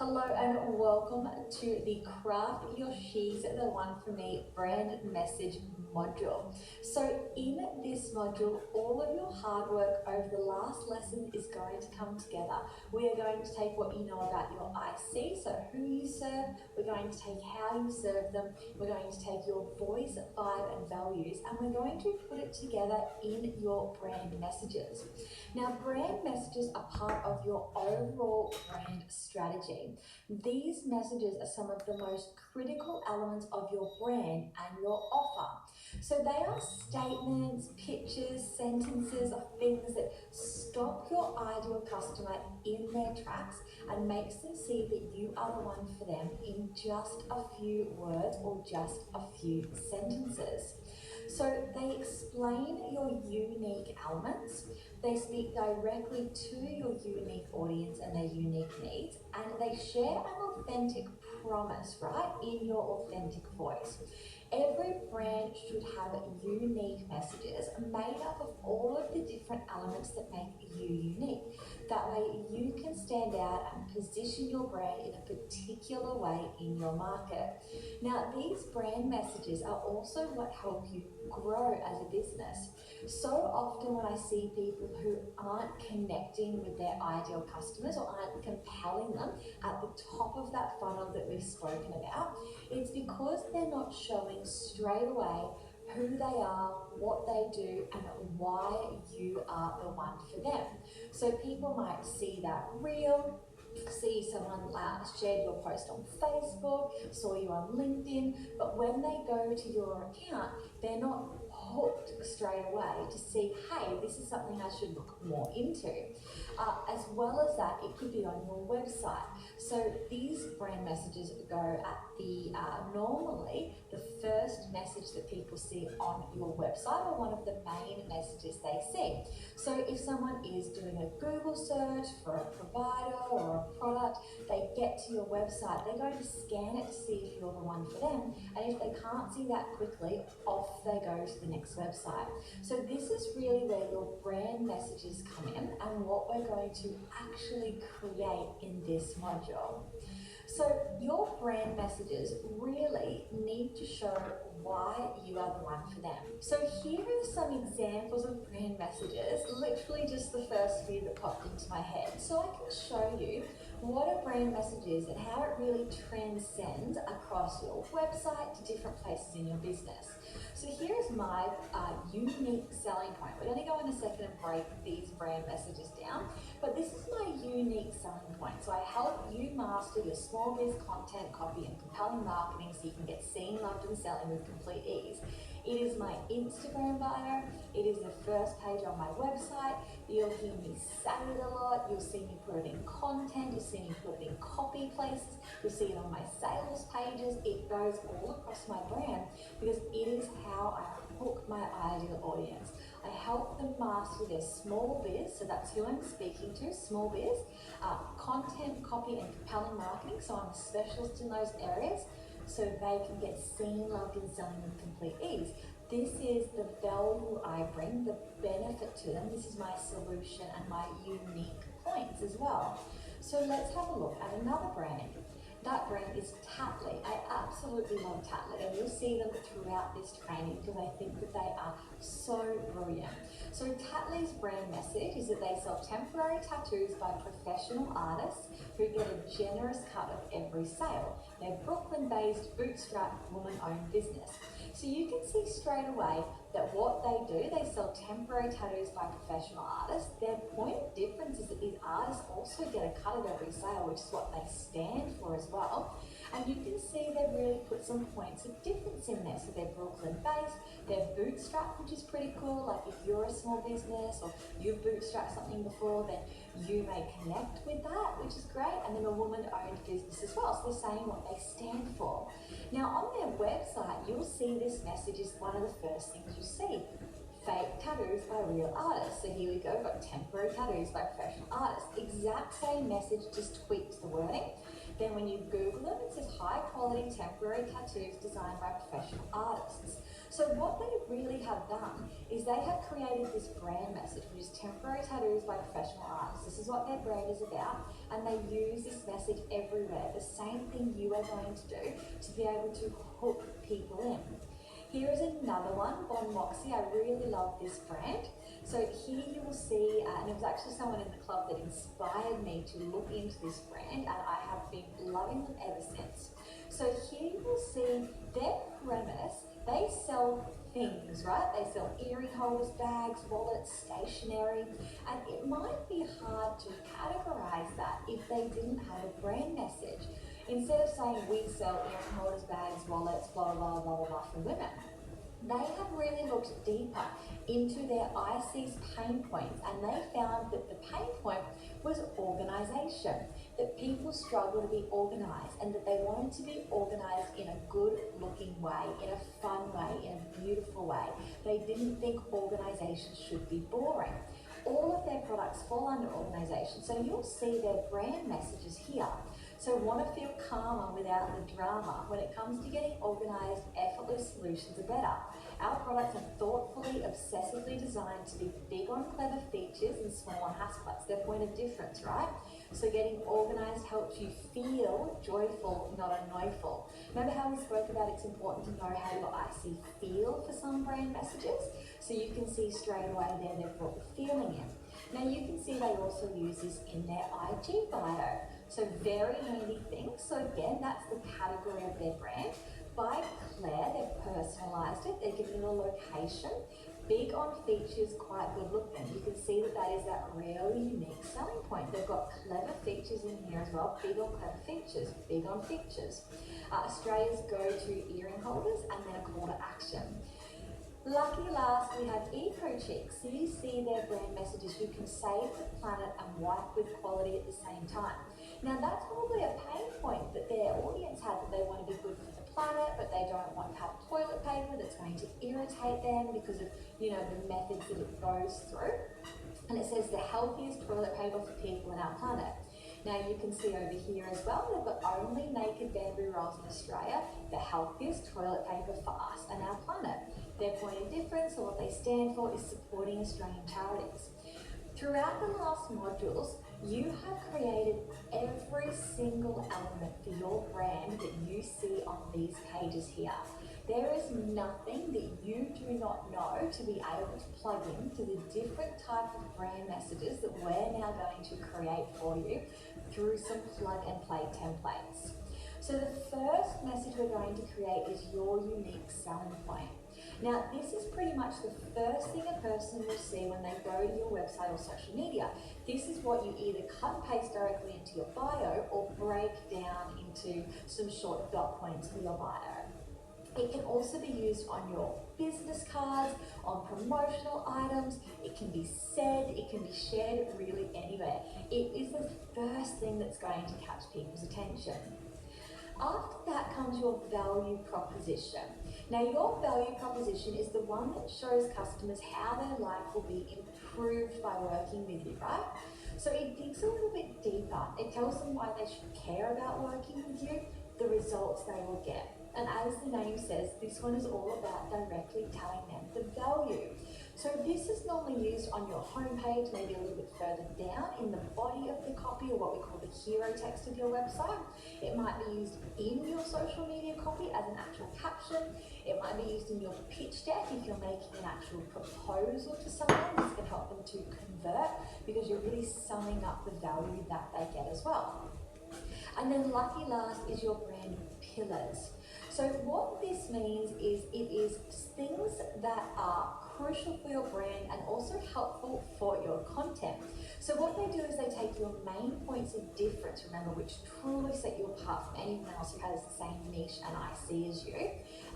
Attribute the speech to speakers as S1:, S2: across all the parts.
S1: Hello and welcome to the Craft Your She's the One for Me brand message module. So in this module, all of your hard work over the last lesson is going to come together. We are going to take what you know about your IC, so who you serve, we're going to take how you serve them, we're going to take your voice, vibe and values, and we're going to put it together in your brand messages. Now, brand messages are part of your overall brand strategy. These messages are some of the most critical elements of your brand and your offer. So they are statements, pictures, sentences of things that stop your ideal customer in their tracks and makes them see that you are the one for them in just a few words or just a few sentences. So they explain your unique elements, they speak directly to your unique audience and their unique needs, and they share an authentic promise, right, in your authentic voice. Every brand should have unique messages made up of all of the different elements that make you unique. That way you can stand out and position your brand in a particular way in your market. Now, these brand messages are also what help you grow as a business. So often when I see people who aren't connecting with their ideal customers or aren't compelling them at the top of that funnel that we've spoken about, it's because they're not showing straight away who they are, what they do, and why you are the one for them. So people might see that reel, see someone shared your post on Facebook, saw you on LinkedIn, but when they go to your account, they're not hooked straight away to see, hey, this is something I should look more into. As well as that, it could be on your website. So these brand messages go at the normally the first message that people see on your website or one of the main messages they see. So if someone is doing a Google search for a provider or a product, they get to your website, they're going to scan it to see if you're the one for them, and if they can't see that quickly, off they go to the next website. So this is really where your brand messages come in and what we're going to actually create in this module. So your brand messages really need to show why you are the one for them. So here are some examples of brand messages, literally just the first few that popped into my head. So I can show you what a brand message is and how it really transcends across your website to different places in your business. So here's my unique selling point. We're going to go in a second and break these brand messages down, but this is my unique selling point. So I help you master your small biz content, copy, and compelling marketing so you can get seen, loved, and selling with complete ease. It is my Instagram bio. It is the first page on my website. You'll hear me say it a lot. You'll see me put it in content. You'll see me put it in copy places. You'll see it on my sales pages. It goes all across my brand because it is how I hook my ideal audience. I help them master their small biz, so that's who I'm speaking to, small biz, content, copy, and compelling marketing. So I'm a specialist in those areas so they can get seen, loved, and selling with complete ease. This is the value I bring, the benefit to them. This is my solution and my unique points as well. So let's have a look at another brand. That brand is Tattly. I absolutely love Tattly, and you'll see them throughout this training because I think that they are so brilliant. So Tattly's brand message is that they sell temporary tattoos by professional artists who get a generous cut of every sale. They're Brooklyn-based, bootstrapped, woman-owned business. So you can see straight away that what they do, they sell temporary tattoos by professional artists. Their point of difference is that these artists also get a cut of every sale, which is what they stand for as well. And you can see they've really put some points of difference in there. So they're Brooklyn-based, they're bootstrapped, which is pretty cool. Like if you're a small business or you've bootstrapped something before, then you may connect with that, which is great. And then a woman-owned business as well. So they're saying what they stand for. Now on their website, you'll see this message is one of the first things you see. fake tattoos by real artists. So here we go, we've got temporary tattoos by professional artists. Exact same message, just tweaked the wording. Then when you Google them, it says high quality temporary tattoos designed by professional artists. So what they really have done is they have created this brand message, which is temporary tattoos by professional artists. This is what their brand is about, and they use this message everywhere. The same thing you are going to do to be able to hook people in. Here is another one, Bon Moxie. I really love this brand. So here you will see, and it was actually someone in the club that inspired me to look into this brand, and I have been loving them ever since. So here you will see their premise. They sell things, right? They sell earring holders, bags, wallets, stationery, and it might be hard to categorize that if they didn't have a brand message. Instead of saying we sell earring holders, bags, wallets, blah, blah, blah, blah, blah for women, they have really looked deeper into their IC's pain points, and they found that the pain point was organisation, that people struggle to be organised, and that they wanted to be organised in a good looking way, in a fun way, in a beautiful way. They didn't think organisation should be boring. All of their products fall under organisation, so you'll see their brand messages here. So want to feel calmer without the drama. When it comes to getting organised, effortless solutions are better. Our products are thoughtfully, obsessively designed to be big on clever features and small on hassle. That's their point of difference, right? So getting organised helps you feel joyful, not annoyful. Remember how we spoke about it's important to know how your IC feel for some brand messages? So you can see straight away there they've brought the feeling in. Now you can see they also use this in their IG bio. So very handy thing. So again, that's the category of their brand. By Claire, they've personalised it. They're giving it a location. Big on features, quite good looking. You can see that that is that really unique selling point. They've got clever features in here as well. Big on clever features, big on features. Australia's go-to earring holders, and then a call to action. Lucky last, we have Eco-Cheeks. So you see their brand messages. You can save the planet and wipe with quality at the same time. Now that's probably a pain point that their audience had, that they want to be good for the planet, but they don't want to have toilet paper that's going to irritate them because of, the methods that it goes through. And it says the healthiest toilet paper for people on our planet. Now you can see over here as well, they've got only naked bamboo rolls in Australia, the healthiest toilet paper for us and our planet. Their point of difference, or what they stand for, is supporting Australian charities. Throughout the last modules, you have created every single element for your brand that you see on these pages here. There is nothing that you do not know to be able to plug into the different type of brand messages that we're now going to create for you through some plug and play templates. So the first message we're going to create is your unique selling point. Now, this is pretty much the first thing a person will see when they go to your website or social media. This is what you either cut and paste directly into your bio or break down into some short dot points for your bio. It can also be used on your business cards, on promotional items. It can be said, it can be shared really anywhere. It is the first thing that's going to catch people's attention. After that comes your value proposition. Now, your value proposition is the one that shows customers how their life will be improved by working with you, right? So it digs a little bit deeper. It tells them why they should care about working with you, the results they will get. And as the name says, this one is all about directly telling them the value. So this is normally used on your homepage, maybe a little bit further down in the body of the copy, or what we call the hero text of your website. It might be used in your social media copy as an actual caption. It might be used in your pitch deck if you're making an actual proposal to someone. This can help them to convert because you're really summing up the value that they get as well. And then lucky last is your brand pillars. So what this means is it is things that are crucial for your brand and also helpful for your content. So what they do is they take your main points of difference, remember, which truly set you apart from anyone else who has the same niche and IC as you,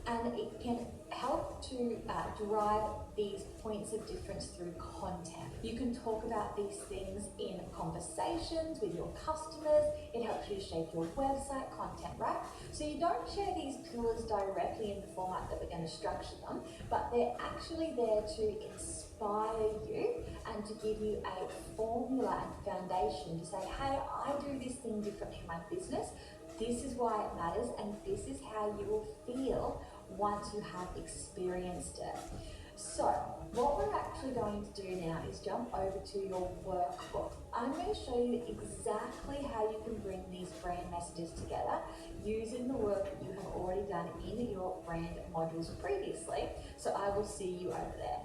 S1: and it can help to drive these points of difference through content. You can talk about these things in conversations with your customers. It helps you shape your website content, right? So you don't share these pillars directly in the format that we're going to structure them, but they're actually there there to inspire you and to give you a formula and foundation to say, hey, I do this thing differently in my business. This is why it matters, and this is how you will feel once you have experienced it. So what we're actually going to do now is jump over to your workbook. I'm going to show you exactly how you can bring these brand messages together using the work that you have already done in your brand modules previously. So I will see you over there.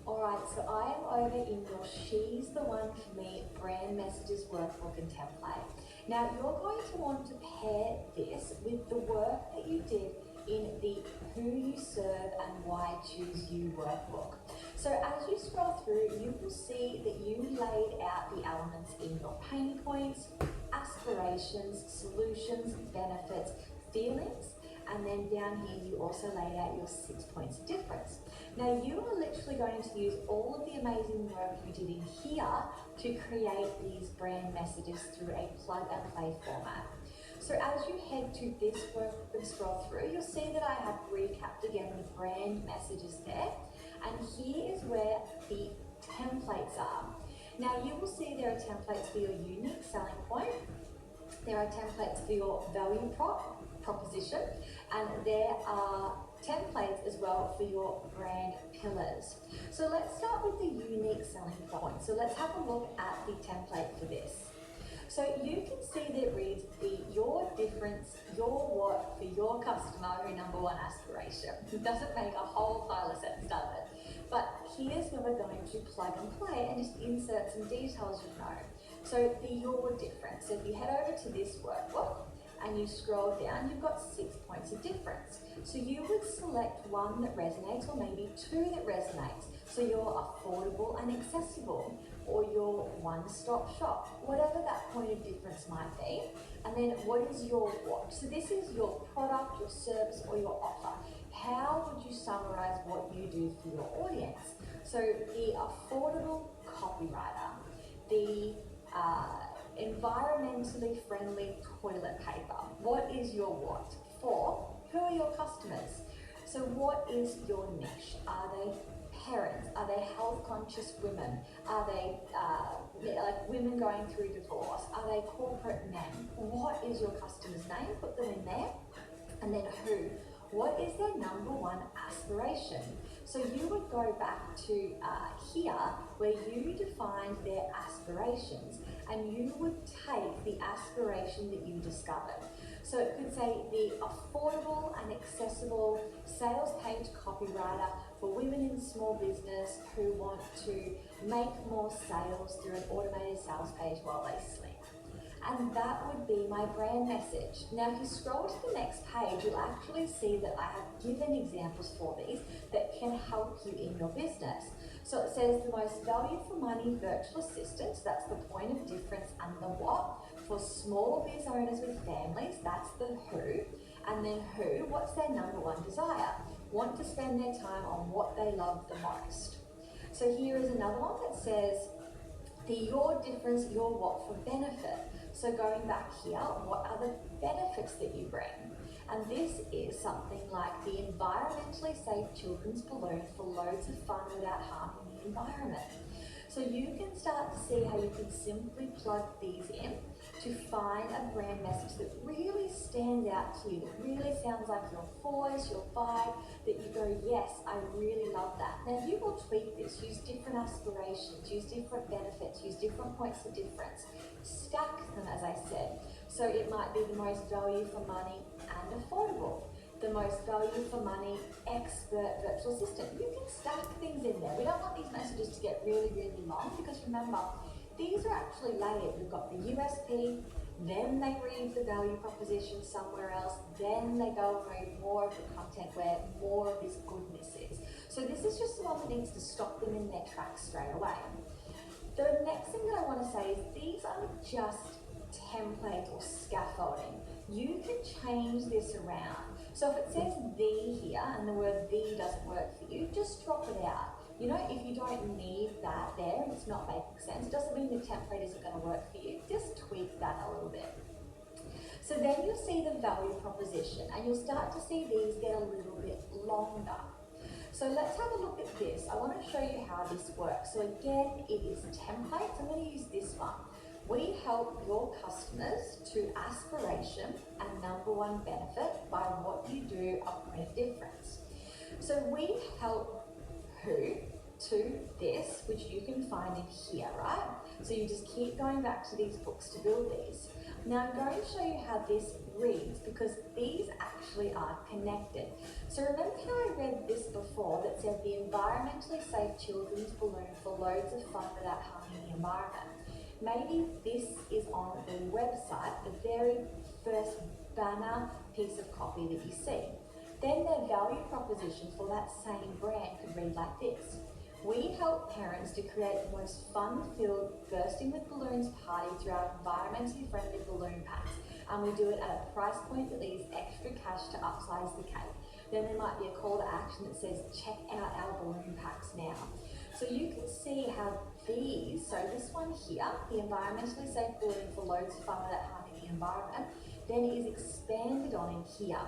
S1: Alright, so I am over in your She's the One for Me brand messages workbook and template. Now you're going to want to pair this with the work that you did in the Who You Serve and Why Choose You workbook. So as you scroll through, you will see that you laid out the elements in your pain points, aspirations, solutions, benefits, feelings, and then down here you also laid out your 6 points of difference. Now you are literally going to use all of the amazing work you did in here to create these brand messages through a plug and play format. So as you head to this workbook and scroll through, you'll see that I have recapped again the brand messages there. And here is where the templates are. Now you will see there are templates for your unique selling point. There are templates for your value proposition, and there are templates as well for your brand pillars. So let's start with the unique selling point. So let's have a look at the template for this. So you can see that it reads your difference, your what for your customer who number one aspiration. It doesn't make a whole pile of sense, does it? But here's where we're going to plug and play and just insert some details you know. So the your difference. So if you head over to this workbook and you scroll down, you've got 6 points of difference. So you would select one that resonates, or maybe two that resonates. So you're affordable and accessible, or your one-stop shop, whatever that point of difference might be. And then what is your what? So this is your product, your service, or your offer. How would you summarize what you do for your audience? So the affordable copywriter, the environmentally friendly toilet paper. What is your what? For who are your customers? So what is your niche? Are they parents? Are they health conscious women? Are they like women going through divorce? Are they corporate men? What is your customer's name? Put them in there. And then who? What is their number one aspiration? So you would go back to here where you defined their aspirations, and you would take the aspiration that you discovered. So it could say the affordable and accessible sales page copywriter for women in small business who want to make more sales through an automated sales page while they sleep. And that would be my brand message. Now, if you scroll to the next page, you'll actually see that I have given examples for these that can help you in your business. So it says the most value for money virtual assistants, that's the point of difference and the what. For small biz owners with families, that's the who. And then who, what's their number one desire? Want to spend their time on what they love the most. So here is another one that says the your difference, your what for benefit. So going back here, what are the benefits that you bring? And this is something like the environmentally safe children's balloon for loads of fun without harming the environment. So you can start to see how you can simply plug these in to find a brand message that really stands out to you, that really sounds like your voice, your vibe, that you go, yes, I really love that. Now you will tweak this, use different aspirations, use different benefits, use different points of difference, stack them as I said. So it might be the most value for money and affordable, the most value for money expert virtual assistant. You can stack things in there. We don't want these messages to get really, really long, because remember, these are actually layered. We've got the USP, then they read the value proposition somewhere else, then they go and read more of the content where more of this goodness is. So this is just the one that needs to stop them in their tracks straight away. The next thing that I want to say is these aren't just template or scaffolding. You can change this around. So if it says the here and the word the doesn't work for you, just drop it out. You know, if you don't need that there and it's not making sense, it doesn't mean the template isn't going to work for you. Just tweak that a little bit. So then you'll see the value proposition, and you'll start to see these get a little bit longer. So let's have a look at this. I want to show you how this works. So again, it is templates. I'm going to use this one. We help your customers to aspiration and number one benefit by what you do, a point of difference. So we help who to this, which you can find in here, right? So you just keep going back to these books to build these. Now I'm going to show you how this reads because these actually are connected. So remember how I read this before that said the environmentally safe children's balloon for loads of fun without harming the environment. Maybe this is on the website, the very first banner piece of copy that you see. Then their value proposition for that same brand could read like this. We help parents to create the most fun-filled, bursting with balloons party through our environmentally friendly balloon packs. And we do it at a price point that leaves extra cash to upsize the cake. Then there might be a call to action that says, check out our balloon packs now. So you can see how these, so this one here, the environmentally safe balloon for loads of fun without harming the environment, then is expanded on in here.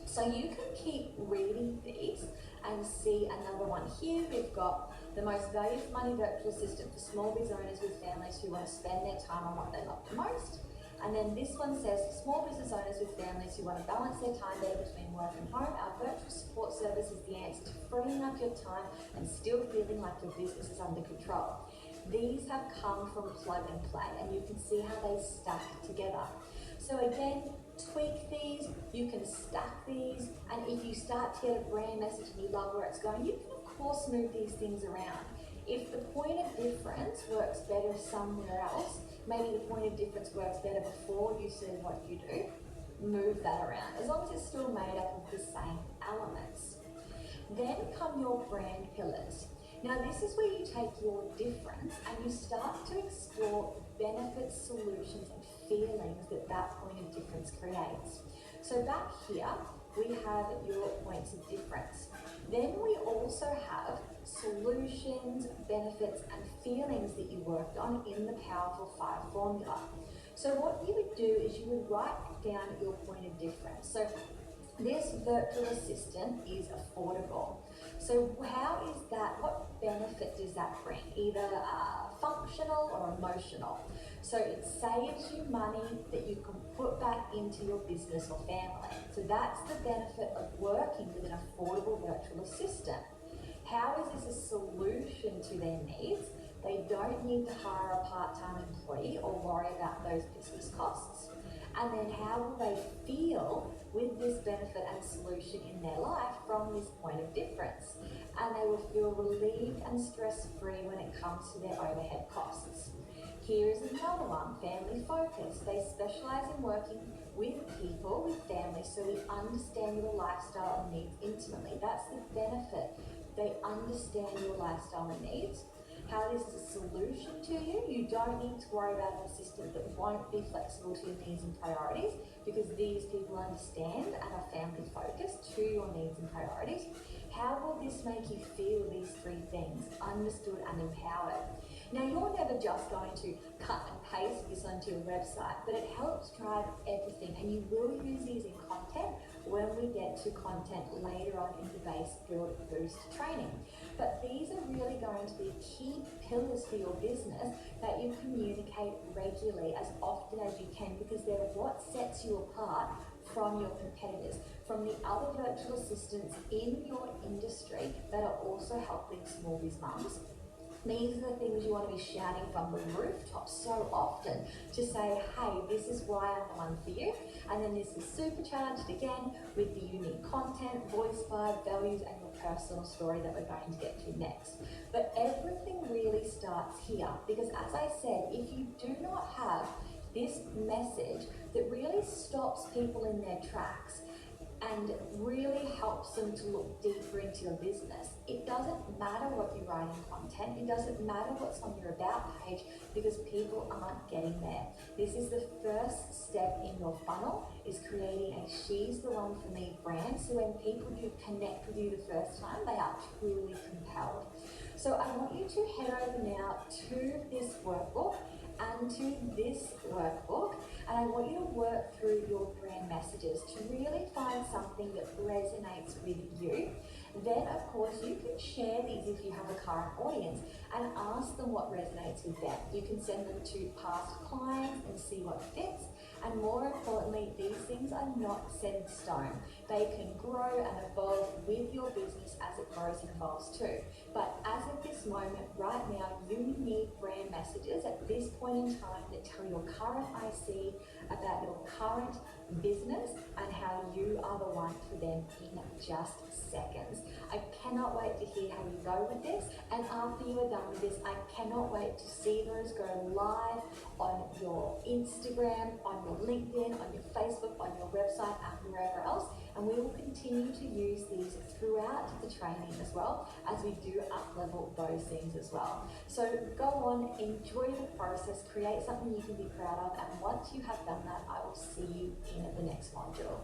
S1: So you can keep reading these and see another one here. We've got the most value for money virtual assistant for small biz owners with families who want to spend their time on what they love the most. And then this one says small business owners with families who want to balance their time better between work and home. Our virtual support service is the answer to freeing up your time and still feeling like your business is under control. These have come from plug and play, and you can see how they stack together. So again, tweak these, you can stack these, and if you start to get a brand message and you love where it's going, you can of course move these things around. If the point of difference works better somewhere else, maybe the point of difference works better before you see what you do, move that around, as long as it's still made up of the same elements. Then come your brand pillars. Now this is where you take your difference and you start to explore benefits, solutions and feelings that that point of difference creates. So back here, we have your points of difference. Then we also have solutions, benefits and feelings that you worked on in the Powerful 5 formula. So what you would do is you would write down your point of difference. So this virtual assistant is affordable. So how is that, what benefit does that bring? Either functional or emotional. So it saves you money that you can put back into your business or family. So that's the benefit of working with an affordable virtual assistant. How is this a solution to their needs? They don't need to hire a part-time employee or worry about those business costs. And then how will they feel with this benefit and solution in their life from this point of difference? And they will feel relieved and stress-free when it comes to their overhead costs. Here is another one, family focus. They specialize in working with people, with families, so we understand your lifestyle and needs intimately. That's the benefit. They understand your lifestyle and needs. How this is a solution to you. You don't need to worry about an assistant that won't be flexible to your needs and priorities because these people understand and are family focused to your needs and priorities. How will this make you feel, these three things? Understood and empowered. Now you're never just going to cut and paste this onto your website, but it helps drive everything and you will use these in content when we get to content later on in the base build boost training. But these are really going to be key pillars for your business that you communicate regularly as often as you can because they're what sets you apart from your competitors, from the other virtual assistants in your industry that are also helping small biz mums. These are the things you want to be shouting from the rooftops so often to say, hey, this is why I'm the one for you. And then this is supercharged again with the unique content, voice vibe, values, and your personal story that we're going to get to next. But everything really starts here because as I said, if you do not have this message that really stops people in their tracks and really helps them to look deeper into your business. It doesn't matter what you write in content, it doesn't matter what's on your about page because people aren't getting there. This is the first step in your funnel, is creating a she's the one for me brand, so when people do connect with you the first time, they are truly compelled. So I want you to head over now to this workbook and to this workbook, and I want you to work through your brand messages to really find something that resonates with you. Then, of course, you can share these if you have a current audience and ask them what resonates with them. You can send them to past clients and see what fits. And more importantly, these things are not set in stone. They can grow and evolve with your business as it grows and evolves too. But as of this moment, right now, you need brand messages at this point in time that tell your current IC about your current business and how you are the one for them in just seconds. I cannot wait to hear how you go with this, and after you are done with this, I cannot wait to see those go live on your Instagram, on your LinkedIn, on your Facebook, on your website, and wherever else. And we will continue to use these throughout the training as well, as we do up-level those things as well. So go on, enjoy the process, create something you can be proud of, and once you have done that, I will see you in the next module.